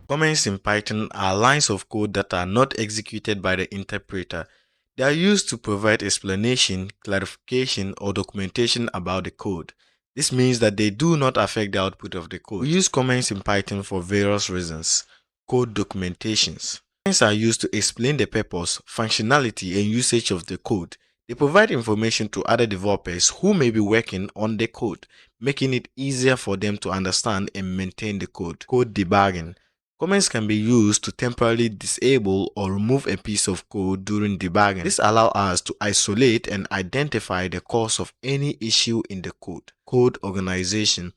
Comments in Python are lines of code that are not executed by the interpreter. They are used to provide explanation, clarification, or documentation about the code. This means that they do not affect the output of the code. We use comments in Python for various reasons. Code documentations. Comments are used to explain the purpose, functionality, and usage of the code. They provide information to other developers who may be working on the code, making it easier for them to understand and maintain the code. Code debugging. Comments can be used to temporarily disable or remove a piece of code during debugging. This allows us to isolate and identify the cause of any issue in the code. Code organization.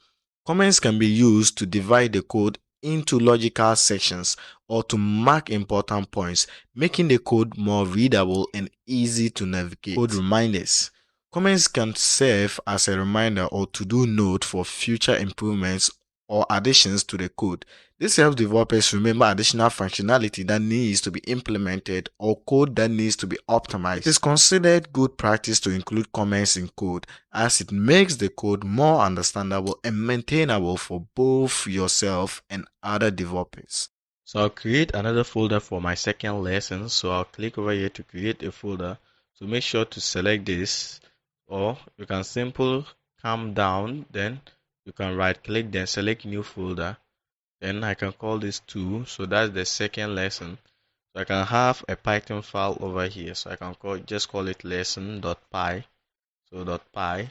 Comments can be used to divide the code into logical sections or to mark important points, making the code more readable and easy to navigate. Code reminders. Comments can serve as a reminder or to-do note for future improvements or additions to the code. This helps developers remember additional functionality that needs to be implemented or code that needs to be optimized. It is considered good practice to include comments in code as it makes the code more understandable and maintainable for both yourself and other developers. So I'll create another folder for my second lesson. So I'll click over here to create a folder. So make sure to select this, or you can simply come down, then you can right click, then select new folder. Then I can call this 2. So that's the second lesson. So I can have a Python file over here. So I can just call it lesson.py. So .py.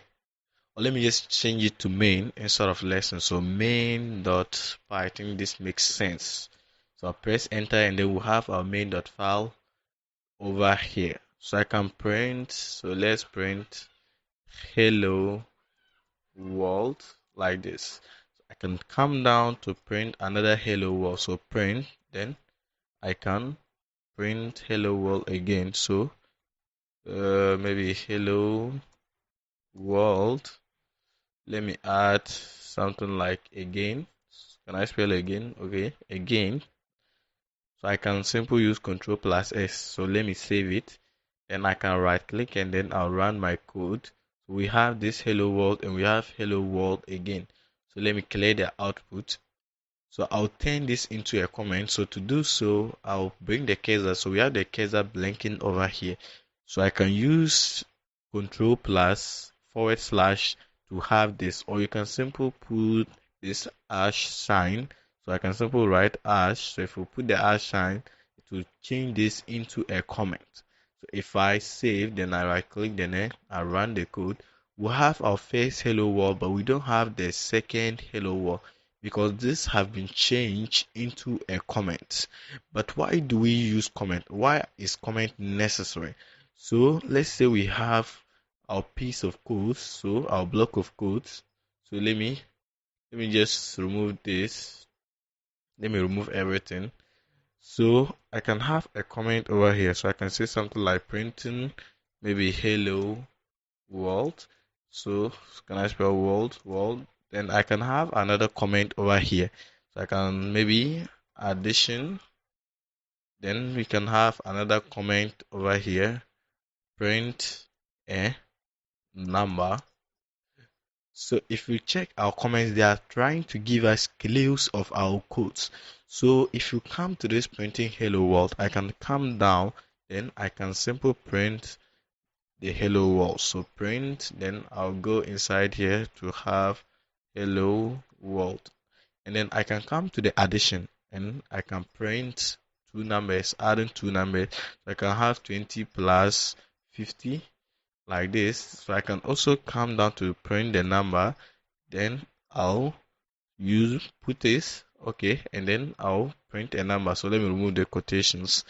Or let me just change it to main instead of lesson. So main.py. I think this makes sense. So I'll press enter and then we'll have our main.file over here. So I can print. So let's print hello world like this. I can come down to print another hello world. So print, then I can print hello world again. So maybe hello world. Let me add something like again. Can I spell again? Okay, again. So I can simply use Ctrl+S. So let me save it. Then I can right click and then I'll run my code. We have this hello world and we have hello world again. So let me clear the output. So I'll turn this into a comment. So to do so, I'll bring the cursor. So we have the cursor blinking over here. So I can use Ctrl+/ to have this, or you can simply put this hash sign. So I can simply write hash. So if we put the hash sign, it will change this into a comment. So if I save, then I right click, then I run the code. We have our first hello world, but we don't have the second hello world because this have been changed into a comment. But why do we use comment? Why is comment necessary? So let's say we have our piece of code, so our block of code. So let me just remove this. Let me remove everything. So I can have a comment over here. So I can say something like printing maybe hello world. So can I spell world? Then I can have another comment over here. So I can maybe addition. Then we can have another comment over here. Print a number. So if we check our comments, they are trying to give us clues of our codes. So if you come to this printing hello world, I can come down, then I can simply print the hello world. So print, then I'll go inside here to have hello world. And then I can come to the addition and I can print two numbers, adding two numbers. So I can have 20 plus 50 like this. So I can also come down to print the number, then I'll put this, okay, and then I'll print a number. So let me remove the quotations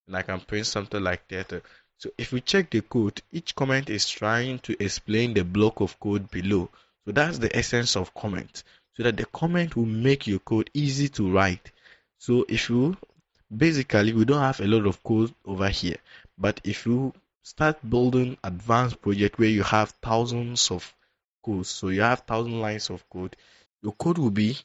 and I can print something like that. So if we check the code, each comment is trying to explain the block of code below. So that's the essence of comment, so that the comment will make your code easy to write. So if you basically, we don't have a lot of code over here, but if you start building advanced project where you have thousands of codes, so you have 1,000 lines of code, your code will be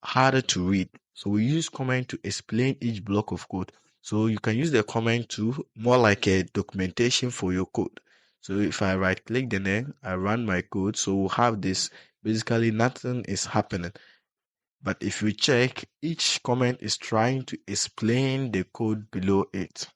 harder to read. So we use comment to explain each block of code. So you can use the comment to more like a documentation for your code. So if I right click, then I run my code. So we'll have this. Basically, nothing is happening. But if you check, each comment is trying to explain the code below it.